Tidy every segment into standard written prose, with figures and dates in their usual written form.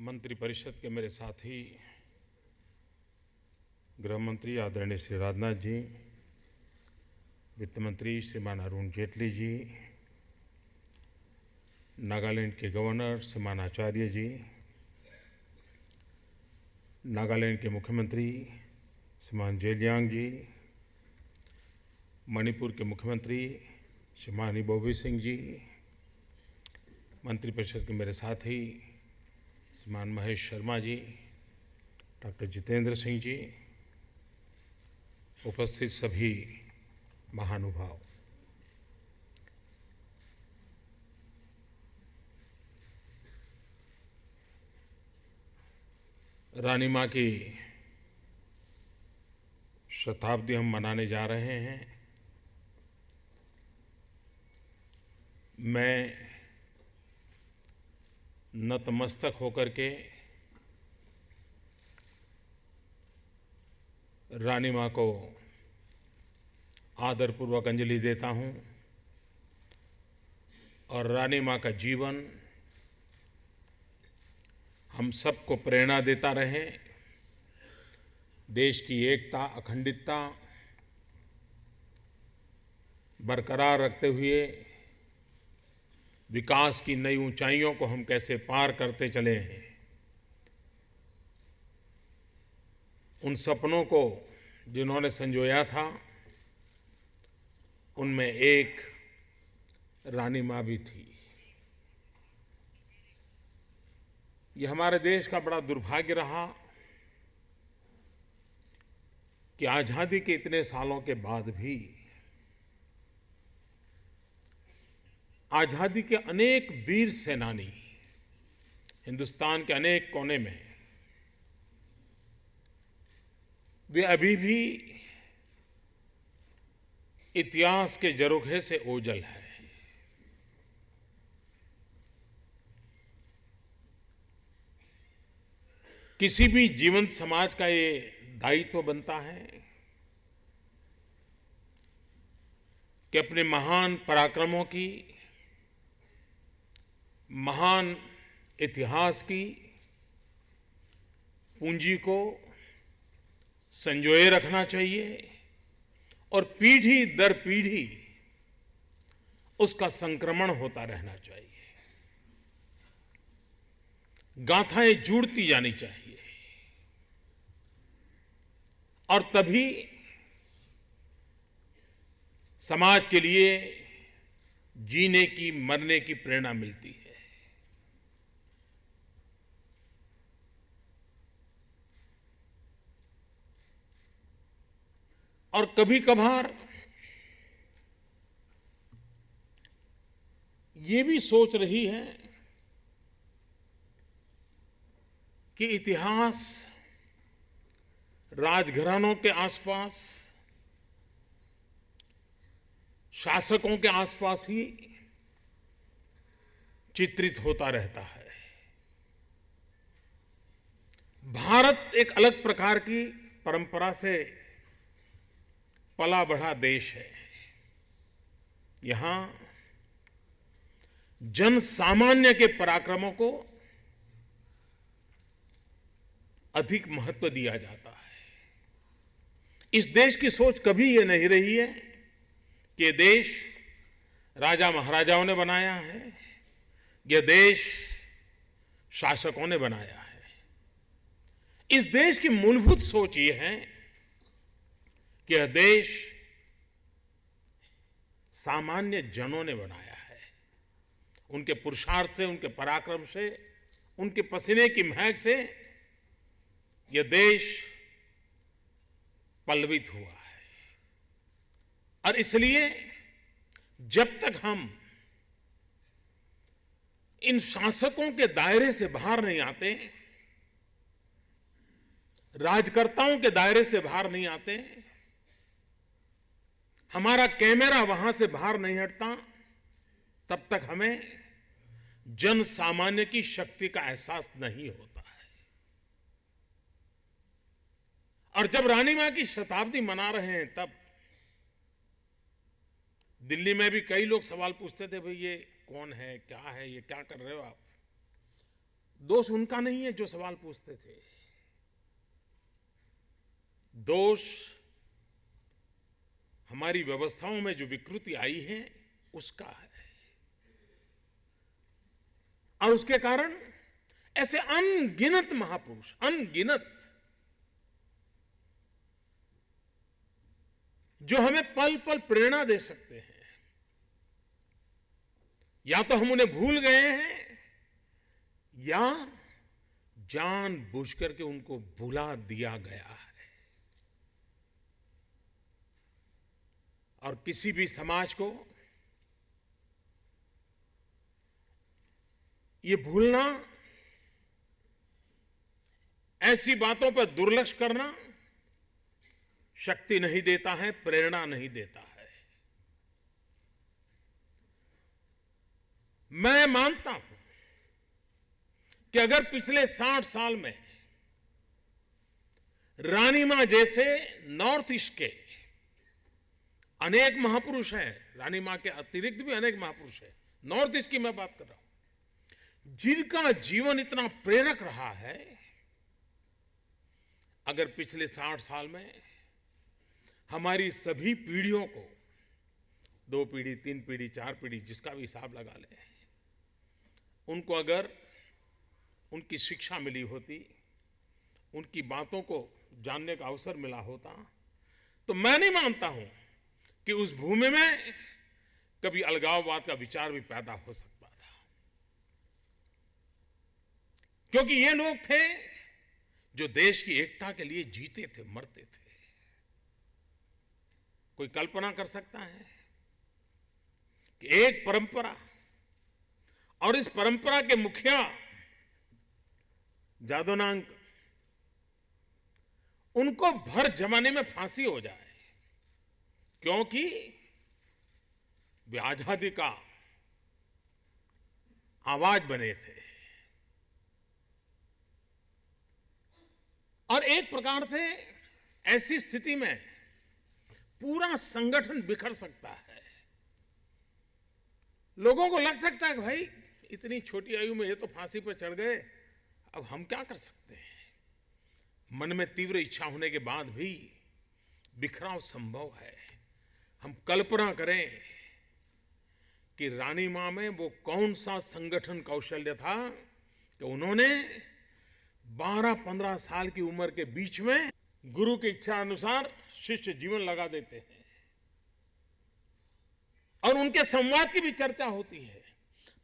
मंत्रिपरिषद के मेरे साथी, गृह मंत्री आदरणीय श्री राजनाथ जी, वित्त मंत्री श्रीमान अरुण जेटली जी, नागालैंड के गवर्नर श्रीमान आचार्य जी, नागालैंड के मुख्यमंत्री श्रीमान जेलियांग जी, मणिपुर के मुख्यमंत्री श्रीमान इबोबी सिंह जी, मंत्रिपरिषद के मेरे साथी श्रीमान महेश शर्मा जी, डॉक्टर जितेंद्र सिंह जी, उपस्थित सभी महानुभाव, रानी माँ की शताब्दी हम मनाने जा रहे हैं। मैं नतमस्तक होकर के रानी माँ को आदरपूर्वक अंजलि देता हूँ और रानी माँ का जीवन हम सबको प्रेरणा देता रहे, देश की एकता अखंडितता बरकरार रखते हुए विकास की नई ऊंचाइयों को हम कैसे पार करते चले हैं, उन सपनों को जिन्होंने संजोया था उनमें एक रानी माँ भी थी। ये हमारे देश का बड़ा दुर्भाग्य रहा कि आज़ादी के इतने सालों के बाद भी आज़ादी के अनेक वीर सेनानी हिंदुस्तान के अनेक कोने में वे अभी भी इतिहास के झरोखे से ओझल है। किसी भी जीवंत समाज का ये दायित्व बनता है कि अपने महान पराक्रमों की, महान इतिहास की पूंजी को संजोए रखना चाहिए और पीढ़ी दर पीढ़ी उसका संक्रमण होता रहना चाहिए, गाथाएं जुड़ती जानी चाहिए और तभी समाज के लिए जीने की, मरने की प्रेरणा मिलती है। और कभी कभार ये भी सोच रही है कि इतिहास राजघरानों के आसपास, शासकों के आसपास ही चित्रित होता रहता है। भारत एक अलग प्रकार की परंपरा से पला बढ़ा देश है। यहां जन सामान्य के पराक्रमों को अधिक महत्व दिया जाता है। इस देश की सोच कभी ये नहीं रही है कि ये देश राजा महाराजाओं ने बनाया है, यह देश शासकों ने बनाया है। इस देश की मूलभूत सोच ये है कि यह देश सामान्य जनों ने बनाया है। उनके पुरुषार्थ से, उनके पराक्रम से, उनके पसीने की महक से यह देश पल्लवित हुआ है। और इसलिए जब तक हम इन शासकों के दायरे से बाहर नहीं आते, राजकर्ताओं के दायरे से बाहर नहीं आते, हमारा कैमरा वहां से बाहर नहीं हटता, तब तक हमें जन सामान्य की शक्ति का एहसास नहीं होता है। और जब रानी मां की शताब्दी मना रहे हैं, तब दिल्ली में भी कई लोग सवाल पूछते थे, भाई ये कौन है, क्या है, ये क्या कर रहे हो आप। दोष उनका नहीं है जो सवाल पूछते थे, दोष हमारी व्यवस्थाओं में जो विकृति आई है उसका है। और उसके कारण ऐसे अनगिनत महापुरुष, अनगिनत, जो हमें पल पल प्रेरणा दे सकते हैं, या तो हम उन्हें भूल गए हैं या जानबूझ करके उनको भुला दिया गया है। और किसी भी समाज को ये भूलना, ऐसी बातों पर दुर्लक्ष्य करना शक्ति नहीं देता है, प्रेरणा नहीं देता है। मैं मानता हूं कि अगर पिछले 60 साल में रानी मां जैसे नॉर्थ ईस्ट के अनेक महापुरुष हैं, रानी मां के अतिरिक्त भी अनेक महापुरुष हैं, नॉर्थ ईस्ट की मैं बात कर रहा हूं, जिनका जीवन इतना प्रेरक रहा है, अगर पिछले 60 साल में हमारी सभी पीढ़ियों को, 2 पीढ़ी, 3 पीढ़ी, 4 पीढ़ी, जिसका भी हिसाब लगा लें, उनको अगर उनकी शिक्षा मिली होती, उनकी बातों को जानने का अवसर मिला होता, तो मैं नहीं मानता हूं कि उस भूमि में कभी अलगाववाद का विचार भी पैदा हो सकता था। क्योंकि ये लोग थे जो देश की एकता के लिए जीते थे, मरते थे। कोई कल्पना कर सकता है कि एक परंपरा, और इस परंपरा के मुखिया जादोनांक, उनको भर जमाने में फांसी हो जाए क्योंकि वे आजादी का आवाज बने थे। और एक प्रकार से ऐसी स्थिति में पूरा संगठन बिखर सकता है। लोगों को लग सकता है कि भाई इतनी छोटी आयु में ये तो फांसी पर चढ़ गए, अब हम क्या कर सकते हैं। मन में तीव्र इच्छा होने के बाद भी बिखराव संभव है। हम कल्पना करें कि रानी मां में वो कौन सा संगठन कौशल्य था कि उन्होंने 12-15 साल की उम्र के बीच में गुरु की इच्छा अनुसार शिष्य जीवन लगा देते हैं, और उनके संवाद की भी चर्चा होती है।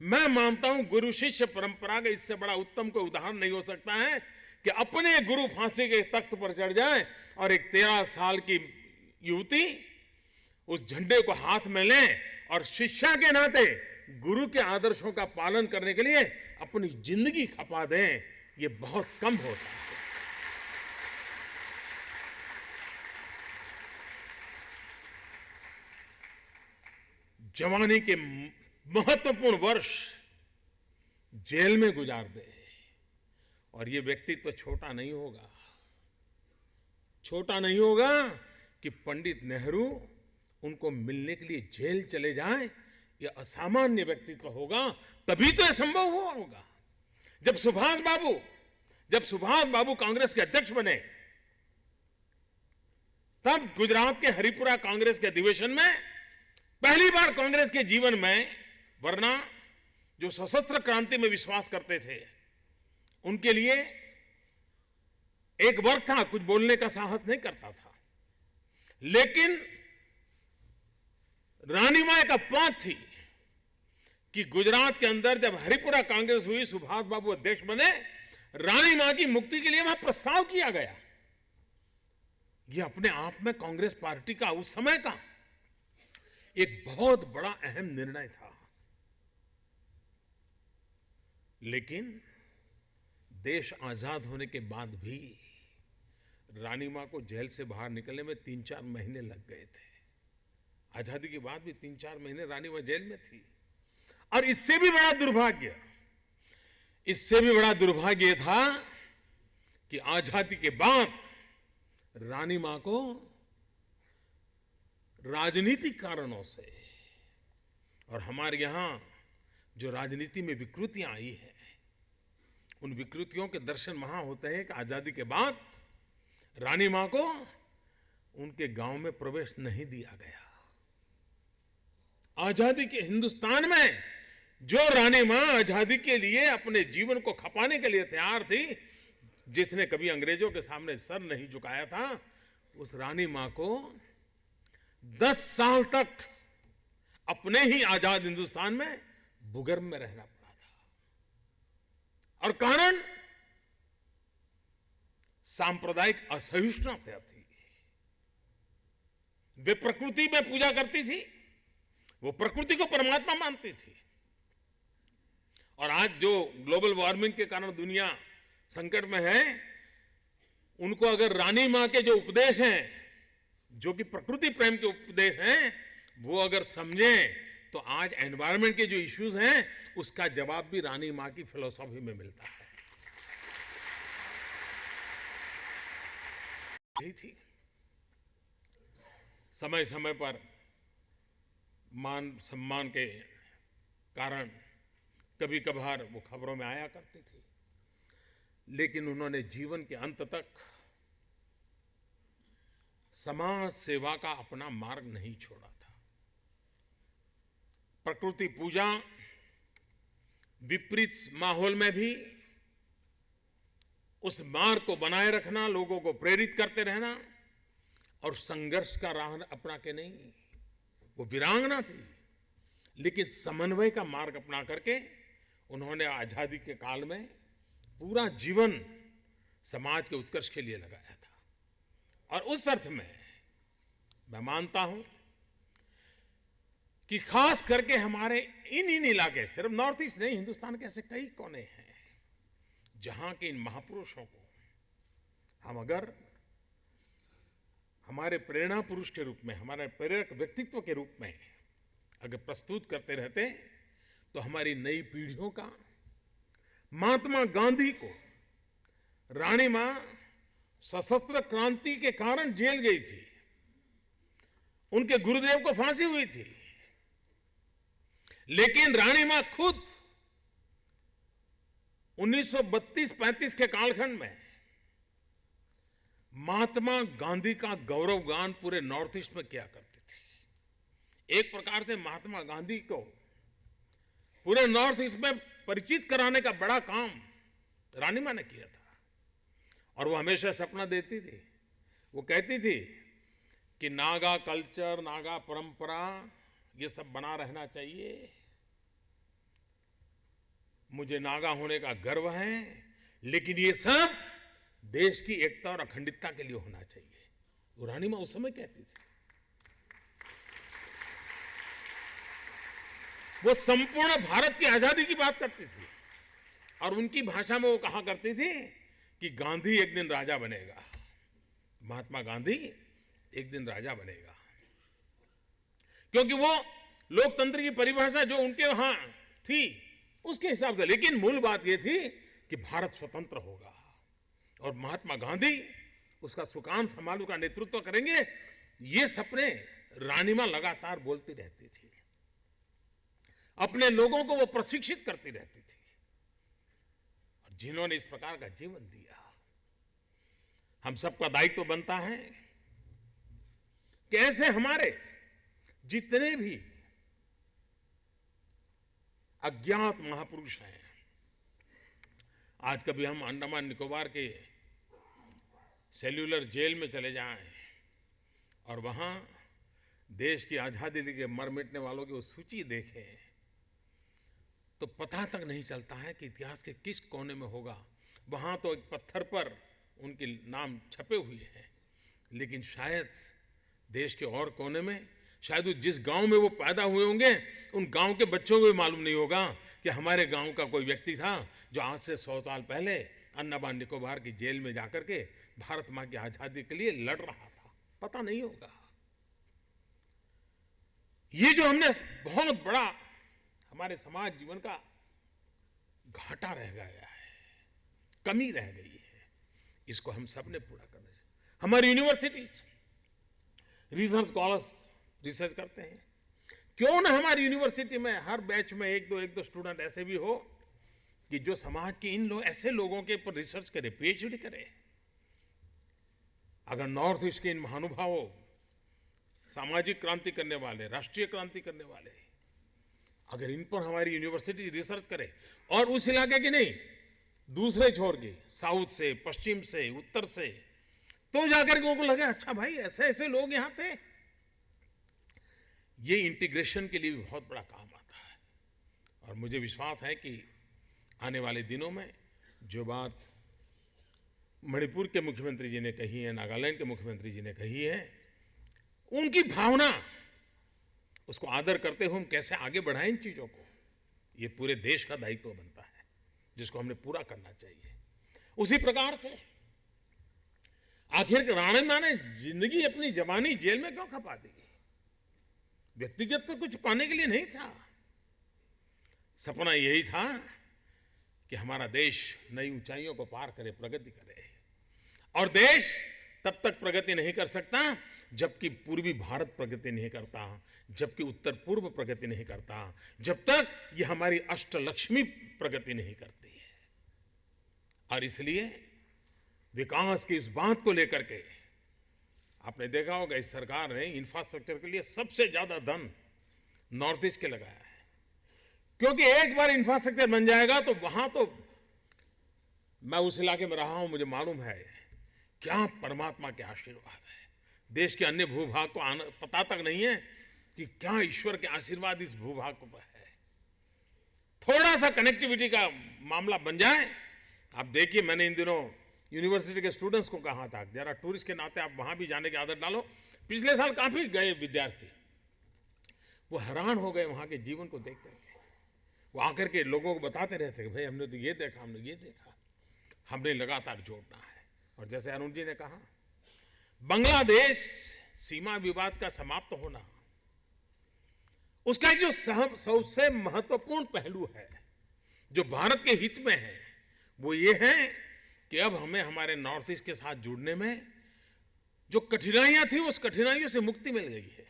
मैं मानता हूं गुरु शिष्य परंपरा का इससे बड़ा उत्तम कोई उदाहरण नहीं हो सकता है कि अपने गुरु फांसी के तख्त पर चढ़ जाए और एक 13 साल की युवती उस झंडे को हाथ में ले और शिक्षा के नाते गुरु के आदर्शों का पालन करने के लिए अपनी जिंदगी खपा दें। ये बहुत कम होता है। जवानी के महत्वपूर्ण वर्ष जेल में गुजार दे, और ये व्यक्तित्व छोटा नहीं होगा। छोटा नहीं होगा कि पंडित नेहरू उनको मिलने के लिए जेल चले जाएं। ये असामान्य व्यक्तित्व होगा, तभी तो यह संभव हुआ होगा। जब सुभाष बाबू कांग्रेस के अध्यक्ष बने, तब गुजरात के हरिपुरा कांग्रेस के अधिवेशन में पहली बार कांग्रेस के जीवन में, वरना जो सशस्त्र क्रांति में विश्वास करते थे उनके लिए एक वर्ग था, कुछ बोलने का साहस नहीं करता था, लेकिन रानी मां का पांच थी कि गुजरात के अंदर जब हरिपुरा कांग्रेस हुई, सुभाष बाबू अध्यक्ष बने, रानी मां की मुक्ति के लिए वहां प्रस्ताव किया गया। यह अपने आप में कांग्रेस पार्टी का उस समय का एक बहुत बड़ा अहम निर्णय था। लेकिन देश आजाद होने के बाद भी रानी मां को जेल से बाहर निकलने में 3-4 महीने लग गए थे। आजादी के बाद भी 3-4 महीने रानी मां जेल में थी। और इससे भी बड़ा दुर्भाग्य था कि आजादी के बाद रानी मां को राजनीतिक कारणों से, और हमारे यहां जो राजनीति में विकृतियां आई हैं, उन विकृतियों के दर्शन वहां होते हैं कि आजादी के बाद रानी मां को उनके गांव में प्रवेश नहीं दिया गया। आजादी के हिंदुस्तान में जो रानी मां आजादी के लिए अपने जीवन को खपाने के लिए तैयार थी, जिसने कभी अंग्रेजों के सामने सर नहीं झुकाया था, उस रानी मां को 10 साल तक अपने ही आजाद हिंदुस्तान में भूगर्भ में रहना पड़ा था। और कारण सांप्रदायिक असहिष्णुता थी। वे प्रकृति में पूजा करती थी, वो प्रकृति को परमात्मा मानती थी। और आज जो ग्लोबल वार्मिंग के कारण दुनिया संकट में है, उनको अगर रानी मां के जो उपदेश हैं, जो कि प्रकृति प्रेम के उपदेश हैं, वो अगर समझें तो आज एनवायरनमेंट के जो इश्यूज हैं उसका जवाब भी रानी मां की फिलॉसफी में मिलता है। यही थी। समय समय पर मान सम्मान के कारण कभी कभार वो खबरों में आया करती थी, लेकिन उन्होंने जीवन के अंत तक समाज सेवा का अपना मार्ग नहीं छोड़ा था। प्रकृति पूजा, विपरीत माहौल में भी उस मार्ग को बनाए रखना, लोगों को प्रेरित करते रहना, और संघर्ष का राह अपना के नहीं, वो वीरांगना थी, लेकिन समन्वय का मार्ग अपना करके उन्होंने आजादी के काल में पूरा जीवन समाज के उत्कर्ष के लिए लगाया था। और उस अर्थ में मैं मानता हूं कि खास करके हमारे इन इलाके, सिर्फ नॉर्थ ईस्ट नहीं, हिंदुस्तान के ऐसे कई कोने हैं जहां के इन महापुरुषों को हम अगर हमारे प्रेरणा पुरुष के रूप में, हमारे प्रेरक व्यक्तित्व के रूप में अगर प्रस्तुत करते रहते, तो हमारी नई पीढ़ियों का महात्मा गांधी को रानी मां सशस्त्र क्रांति के कारण जेल गई थी, उनके गुरुदेव को फांसी हुई थी, लेकिन रानी मां खुद 1932-35 के कालखंड में महात्मा गांधी का गौरवगान पूरे नॉर्थ ईस्ट में किया करती थी। एक प्रकार से महात्मा गांधी को पूरे नॉर्थ ईस्ट में परिचित कराने का बड़ा काम रानी मां ने किया था। और वो हमेशा सपना देती थी, वो कहती थी कि नागा कल्चर, नागा परंपरा, ये सब बना रहना चाहिए। मुझे नागा होने का गर्व है, लेकिन ये सब देश की एकता और अखंडता के लिए होना चाहिए। वो रानी मां उस समय कहती थी। वो संपूर्ण भारत की आजादी की बात करती थी, और उनकी भाषा में वो कहा करती थी कि गांधी एक दिन राजा बनेगा, महात्मा गांधी एक दिन राजा बनेगा। क्योंकि वो लोकतंत्र की परिभाषा जो उनके वहां थी उसके हिसाब से, लेकिन मूल बात ये थी कि भारत स्वतंत्र होगा और महात्मा गांधी उसका सुकान संभालू का नेतृत्व करेंगे। ये सपने रानी मां लगातार बोलती रहती थी, अपने लोगों को वो प्रशिक्षित करती रहती थी। और जिन्होंने इस प्रकार का जीवन दिया, हम सबका दायित्व बनता है कि ऐसे हमारे जितने भी अज्ञात महापुरुष हैं, आज कभी हम अंडमान निकोबार के सेल्यूलर जेल में चले जाएं और वहां देश की आजादी के मर मिटने वालों की वो सूची देखें, तो पता तक नहीं चलता है कि इतिहास के किस कोने में होगा। वहां तो एक पत्थर पर उनके नाम छपे हुए हैं, लेकिन शायद देश के और कोने में, शायद जिस गांव में वो पैदा हुए होंगे, उन गांव के बच्चों को भी मालूम नहीं होगा कि हमारे गांव का कोई व्यक्ति था जो आज से 100 साल पहले अंडमान निकोबार की जेल में जाकर के भारत मां की आजादी के लिए लड़ रहा था। पता नहीं होगा। ये जो हमने बहुत बड़ा हमारे समाज जीवन का घाटा रह गया है, कमी रह गई है, इसको हम सब ने पूरा करना चाहिए। हमारी यूनिवर्सिटीज, रिसर्च स्कॉलर्स रिसर्च करते हैं, क्यों ना हमारी यूनिवर्सिटी में हर बैच में एक दो स्टूडेंट ऐसे भी हो कि जो समाज के इन ऐसे लोगों के ऊपर रिसर्च करे, पीएचडी करे। अगर नॉर्थ ईस्ट के इन महानुभावों, सामाजिक क्रांति करने वाले, राष्ट्रीय क्रांति करने वाले, अगर इन पर हमारी यूनिवर्सिटी रिसर्च करे, और उस इलाके की नहीं, दूसरे छोर की, साउथ से, पश्चिम से, उत्तर से, तो जाकर के उनको लगे अच्छा भाई ऐसे ऐसे लोग यहां थे। ये इंटीग्रेशन के लिए भी बहुत बड़ा काम आता है। और मुझे विश्वास है कि आने वाले दिनों में जो बात मणिपुर के मुख्यमंत्री जी ने कही है, नागालैंड के मुख्यमंत्री जी ने कही है, उनकी भावना, उसको आदर करते हुए हम कैसे आगे बढ़ाएं इन चीजों को, ये पूरे देश का दायित्व बनता है जिसको हमने पूरा करना चाहिए। उसी प्रकार से आखिर राणा मां ने जिंदगी अपनी जवानी जेल में क्यों खपा दी? व्यक्तिगत तो कुछ पाने के लिए नहीं था, सपना यही था कि हमारा देश नई ऊंचाइयों को पार करे, प्रगति करे। और देश तब तक प्रगति नहीं कर सकता जबकि पूर्वी भारत प्रगति नहीं करता, जबकि उत्तर पूर्व प्रगति नहीं करता, जब तक ये हमारी अष्टलक्ष्मी प्रगति नहीं करती है। और इसलिए विकास की इस बात को लेकर के आपने देखा होगा, इस सरकार ने इंफ्रास्ट्रक्चर के लिए सबसे ज्यादा धन नॉर्थ ईस्ट के लगाया है, क्योंकि एक बार इंफ्रास्ट्रक्चर बन जाएगा तो वहां तो, मैं उस इलाके में रहा हूं, मुझे मालूम है क्या परमात्मा के आशीर्वाद है। देश के अन्य भूभाग को पता तक नहीं है कि क्या ईश्वर के आशीर्वाद इस भूभाग पर है। थोड़ा सा कनेक्टिविटी का मामला बन जाए, आप देखिए, मैंने इन दिनों यूनिवर्सिटी के स्टूडेंट्स को कहा था जरा टूरिस्ट के नाते आप वहां भी जाने की आदत डालो। पिछले साल काफी गए विद्यार्थी, वो हैरान हो गए वहां के जीवन को देख करके। वो आकर के लोगों को बताते रहते कि भाई हमने तो ये देखा, हमने ये देखा, हमने लगातार जोड़ना है। और जैसे अरुण जी ने कहा, बांग्लादेश सीमा विवाद का समाप्त होना, उसका जो सबसे महत्वपूर्ण पहलू है जो भारत के हित में है, वो ये है कि अब हमें हमारे नॉर्थ ईस्ट के साथ जुड़ने में जो कठिनाइयां थी, उस कठिनाइयों से मुक्ति मिल गई है।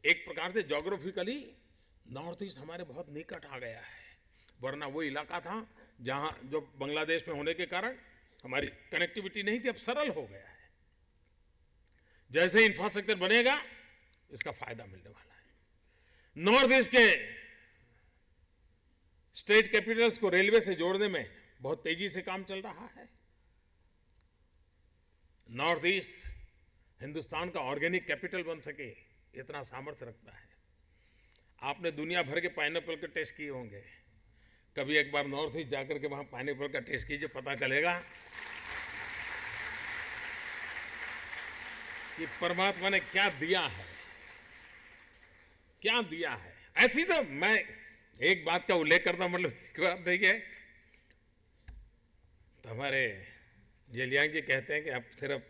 एक प्रकार से ज्योग्राफिकली नॉर्थ ईस्ट हमारे बहुत निकट आ गया है, वरना वो इलाका था जहां, जो बांग्लादेश में होने के कारण हमारी कनेक्टिविटी नहीं थी, अब सरल हो गया है। जैसे इंफ्रास्ट्रक्चर बनेगा, इसका फायदा मिलने वाला है। नॉर्थ ईस्ट के स्टेट कैपिटल्स को रेलवे से जोड़ने में बहुत तेजी से काम चल रहा है। नॉर्थ ईस्ट हिंदुस्तान का ऑर्गेनिक कैपिटल बन सके, इतना सामर्थ्य रखता है। आपने दुनिया भर के पाइनएप्पल के टेस्ट किए होंगे, कभी एक बार नॉर्थ ईस्ट जाकर के वहां पाइनएप्पल का टेस्ट कीजिए, पता चलेगा कि परमात्मा ने क्या दिया है, क्या दिया है। ऐसी तो मैं एक बात का उल्लेख करता हूं, मतलब एक बात देखिए, तो हमारे जेलियांग जी कहते हैं कि आप सिर्फ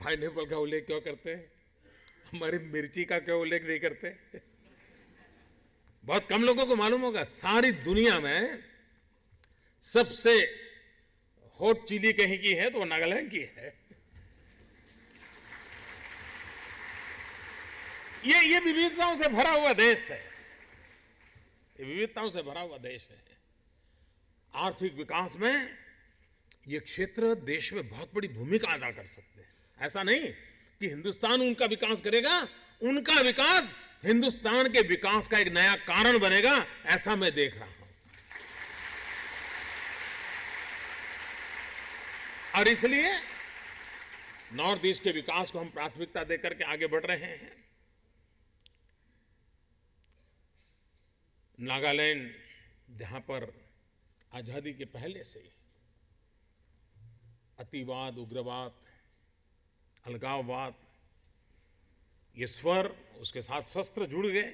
पाइनएप्पल का उल्लेख क्यों करते हैं, हमारी मिर्ची का क्यों उल्लेख नहीं करते। बहुत कम लोगों को मालूम होगा, सारी दुनिया में सबसे हॉट चिली कहीं की है तो वो नागालैंड की है। ये विविधताओं से भरा हुआ देश है, ये विविधताओं से भरा हुआ देश है। आर्थिक विकास में ये क्षेत्र देश में बहुत बड़ी भूमिका अदा कर सकते हैं। ऐसा नहीं कि हिंदुस्तान उनका विकास करेगा, उनका विकास हिंदुस्तान के विकास का एक नया कारण बनेगा, ऐसा मैं देख रहा हूं। और इसलिए नॉर्थ ईस्ट के विकास को हम प्राथमिकता देकर के आगे बढ़ रहे हैं। नागालैंड, जहां पर आजादी के पहले से अतिवाद, उग्रवाद, अलगाववाद, ये स्वर, उसके साथ शस्त्र जुड़ गए।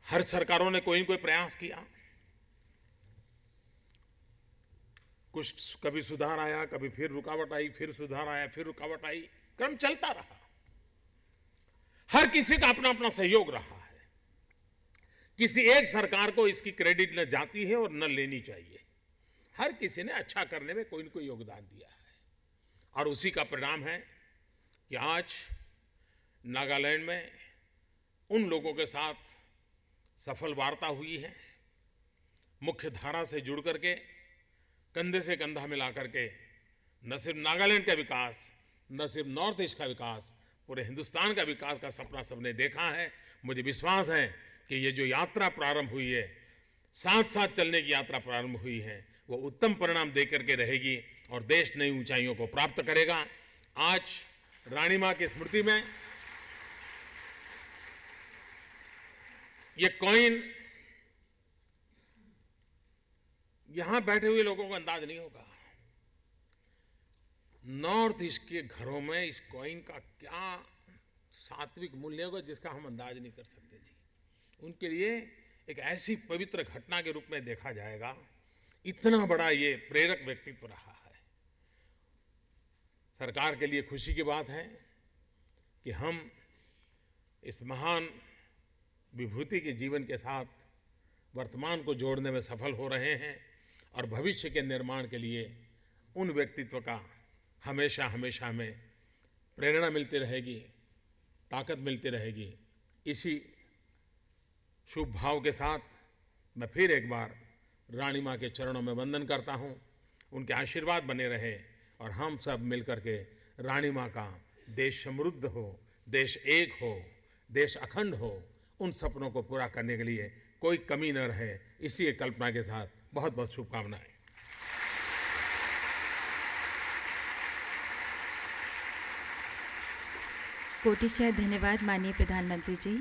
हर सरकारों ने कोई न कोई प्रयास किया, कुछ कभी सुधार आया, कभी फिर रुकावट आई, फिर सुधार आया, फिर रुकावट आई, क्रम चलता रहा। हर किसी का अपना अपना सहयोग रहा है। किसी एक सरकार को इसकी क्रेडिट न जाती है और न लेनी चाहिए। हर किसी ने अच्छा करने में कोई न कोई योगदान दिया है, और उसी का परिणाम है कि आज नागालैंड में उन लोगों के साथ सफल वार्ता हुई है मुख्य धारा से जुड़ करके कंधे से कंधा मिला करके न सिर्फ नागालैंड का विकास, न सिर्फ नॉर्थ ईस्ट का विकास, पूरे हिंदुस्तान का विकास का सपना सबने देखा है। मुझे विश्वास है कि ये जो यात्रा प्रारंभ हुई है, साथ साथ चलने की यात्रा प्रारंभ हुई है, वो उत्तम परिणाम दे करके रहेगी और देश नई ऊंचाइयों को प्राप्त करेगा। आज रानी मां की स्मृति में ये कॉइन यहां बैठे हुए लोगों को अंदाज नहीं होगा, नॉर्थ ईस्ट के घरों में इस कॉइन का क्या सात्विक मूल्य होगा जिसका हम अंदाज नहीं कर सकते जी। उनके लिए एक ऐसी पवित्र घटना के रूप में देखा जाएगा। इतना बड़ा ये प्रेरक व्यक्तित्व रहा है। सरकार के लिए खुशी की बात है कि हम इस महान विभूति के जीवन के साथ वर्तमान को जोड़ने में सफल हो रहे हैं और भविष्य के निर्माण के लिए उन व्यक्तित्व का हमेशा हमेशा हमें प्रेरणा मिलती रहेगी, ताकत मिलती रहेगी। इसी शुभ भाव के साथ मैं फिर एक बार रानी मां के चरणों में वंदन करता हूं। उनके आशीर्वाद बने रहे और हम सब मिलकर के रानी मां का देश समृद्ध हो, देश एक हो, देश अखंड हो, उन सपनों को पूरा करने के लिए कोई कमी न रहे, इसी कल्पना के साथ बहुत बहुत शुभकामनाएं। कोटिशः धन्यवाद माननीय प्रधानमंत्री जी।